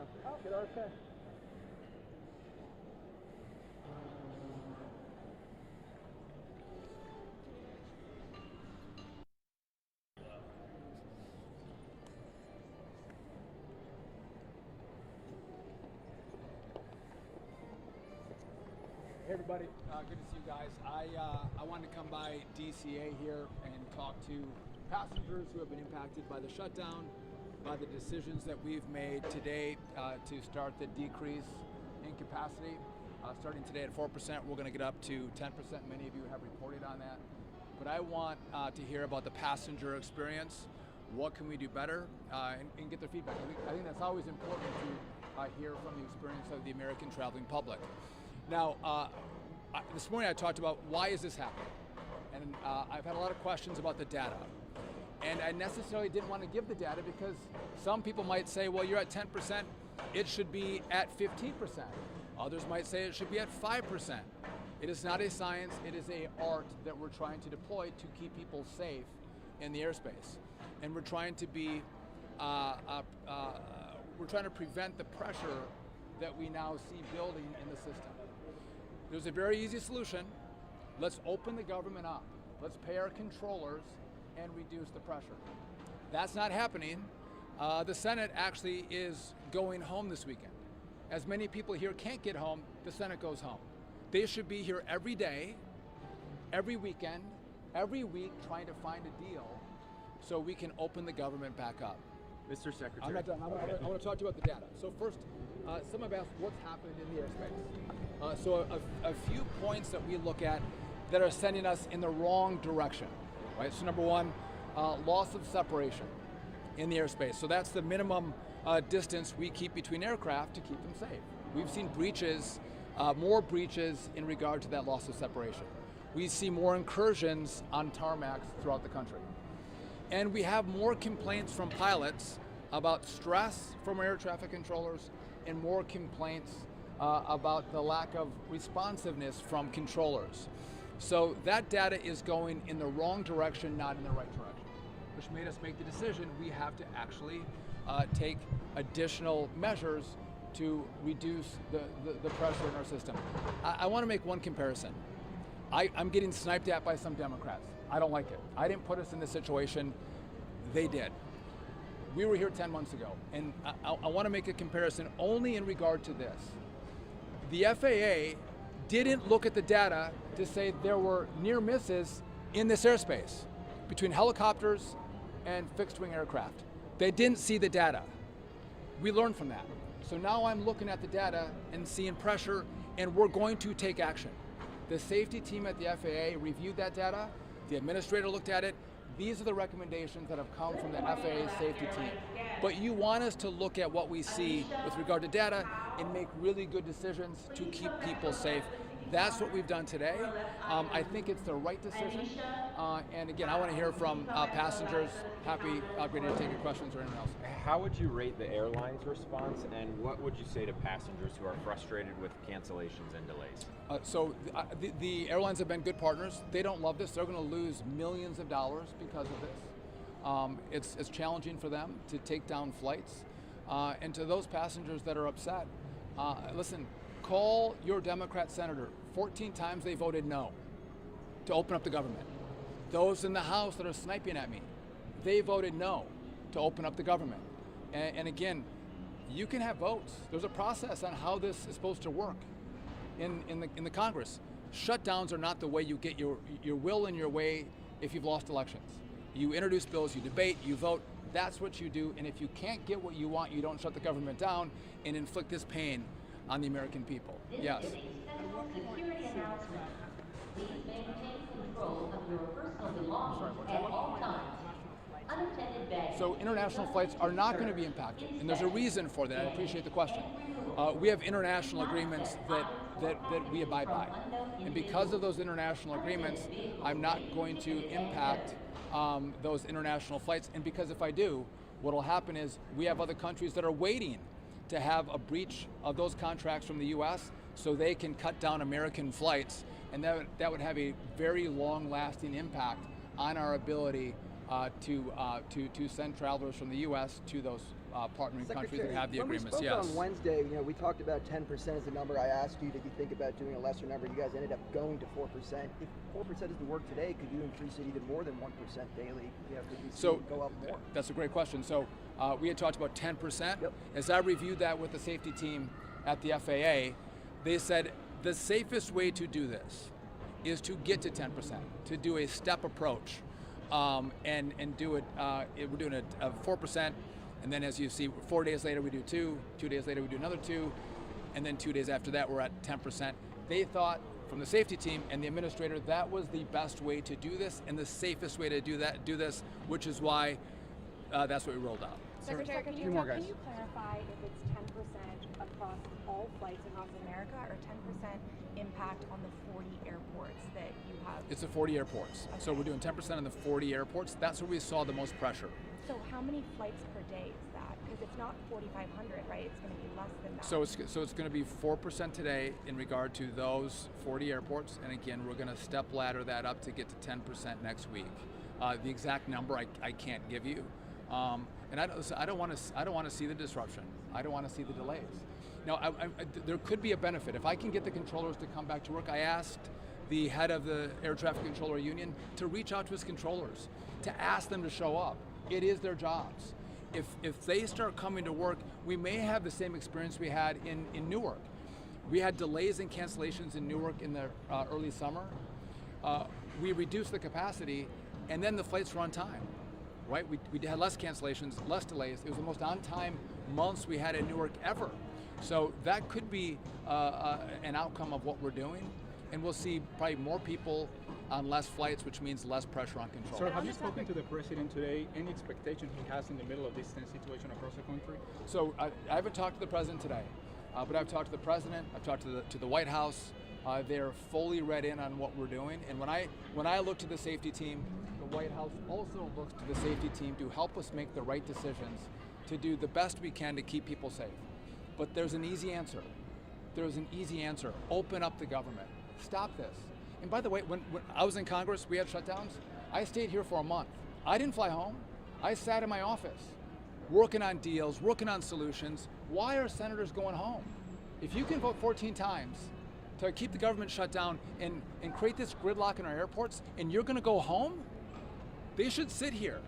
Get RFK. Hey everybody, good to see you guys. I wanted to come by DCA here and talk to passengers who have been impacted by the shutdown, by the decisions that we've made today to start the decrease in capacity. Starting today at 4%, we're going to get up to 10%. Many of you have reported on that. But I want to hear about the passenger experience. What can we do better and get their feedback. I think that's always important to hear from the experience of the American traveling public. Now, this morning I talked about why is this happening? And I've had a lot of questions about the data. And I necessarily didn't want to give the data because some people might say, well, you're at 10%, it should be at 15%. Others might say it should be at 5%. It is not a science, it is an art that we're trying to deploy to keep people safe in the airspace. And we're trying to be, we're trying to prevent the pressure that we now see building in the system. There's a very easy solution. Let's open the government up. Let's pay our controllers and reduce the pressure. That's not happening. The Senate actually is going home this weekend. As many people here can't get home, the Senate goes home. They should be here every day, every weekend, every week trying to find a deal so we can open the government back up. Mr. Secretary. I'm not done. I want to talk to you about the data. So first, some have asked what's happened in the airspace. So a few points that we look at that are sending us in the wrong direction, right? So number one, loss of separation in the airspace. So that's the minimum distance we keep between aircraft to keep them safe. We've seen breaches, more breaches in regard to that loss of separation. We see more incursions on tarmacs throughout the country. And we have more complaints from pilots about stress from air traffic controllers and more complaints about the lack of responsiveness from controllers. So that data is going in the wrong direction, not in the right direction, which made us make the decision we have to actually take additional measures to reduce the pressure in our system. I want to make one comparison. I'm getting sniped at by some Democrats. I don't like it. I didn't put us in this situation, they did. We were here 10 months ago, and I want to make a comparison only in regard to this. The FAA didn't look at the data to say there were near misses in this airspace between helicopters and fixed wing aircraft. They didn't see the data. We learned from that. So now I'm looking at the data and seeing pressure, and we're going to take action. The safety team at the FAA reviewed that data. The administrator looked at it. These are the recommendations that have come from the FAA safety team. But you want us to look at what we see with regard to data and make really good decisions to keep people safe. That's what we've done today. I think it's the right decision. And again, I want to hear from passengers. Happy, ready to take your questions or anything else. How would you rate the airline's response, and what would you say to passengers who are frustrated with cancellations and delays? So the airlines have been good partners. They don't love this. They're going to lose millions of dollars because of this. It's challenging for them to take down flights. And to those passengers that are upset, listen, call your Democrat senator. 14 times they voted no to open up the government. Those in the House that are sniping at me, they voted no to open up the government. And again, you can have votes. There's a process on how this is supposed to work in the Congress. Shutdowns are not the way you get your will in your way if you've lost elections. You introduce bills, you debate, you vote. That's what you do. And if you can't get what you want, you don't shut the government down and inflict this pain on the American people. Yes. Security announcement. Please maintain control of your personal belongings at all times. Unattended baggage. So international flights are not going to be impacted, and there's a reason for that. I appreciate the question. We have international agreements that we abide by, and because of those international agreements, I'm not going to impact those international flights. And because if I do, what will happen is we have other countries that are waiting to have a breach of those contracts from the U.S. so they can cut down American flights, and that would have a very long-lasting impact on our ability to send travelers from the U.S. to those partnering countries that have the agreements. When we spoke on Wednesday, we talked about 10% as the number. I asked you, did you think about doing a lesser number? You guys ended up going to 4%. If 4% doesn't work today, could you increase it even more than 1% daily? Could go up more? That's a great question. So we had talked about 10%. Yep. As I reviewed that with the safety team at the FAA, they said the safest way to do this is to get to 10%, to do a step approach, and do it. We're doing it 4%, and then as you see, 4 days later we do 2 days later we do another 2, and then 2 days after that we're at 10%. They thought, from the safety team and the administrator, that was the best way to do this and the safest way to do this, which is why that's what we rolled out. Secretary, can you clarify if it's 10% across all flights across America or 10% impact on the 40 airports that you have? It's the 40 airports. Okay. So we're doing 10% on the 40 airports. That's where we saw the most pressure. So how many flights per day is that? Because it's not 4,500, right? It's going to be less than that. So it's going to be 4% today in regard to those 40 airports, and again, we're going to step ladder that up to get to 10% next week. The exact number I can't give you, and I don't want to see the disruption. I don't want to see the delays. Now, there could be a benefit if I can get the controllers to come back to work. I asked the head of the Air Traffic Controller Union to reach out to his controllers, to ask them to show up. It is their jobs. If they start coming to work, we may have the same experience we had in Newark. We had delays and cancellations in Newark in the early summer. We reduced the capacity, and then the flights were on time, right? We had less cancellations, less delays. It was the most on-time months we had in Newark ever. So that could be an outcome of what we're doing, and we'll see probably more people on less flights, which means less pressure on control. Sir, have you spoken to the president today? Any expectation he has in the middle of this tense situation across the country? So I haven't talked to the president today, but I've talked to the president. I've talked to the White House. They're fully read in on what we're doing. And when I look to the safety team, the White House also looks to the safety team to help us make the right decisions, to do the best we can to keep people safe. But there's an easy answer. There's an easy answer. Open up the government. Stop this. And by the way, when I was in Congress, we had shutdowns. I stayed here for a month. I didn't fly home. I sat in my office, working on deals, working on solutions. Why are senators going home? If you can vote 14 times to keep the government shut down and create this gridlock in our airports, and you're going to go home, they should sit here.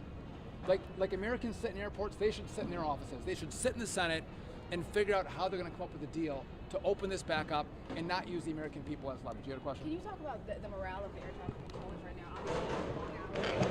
Like Americans sit in airports, they should sit in their offices. They should sit in the Senate and figure out how they're going to come up with a deal to open this back up and not use the American people as leverage. You had a question? Can you talk about the morale of the air traffic controllers right now? Obviously,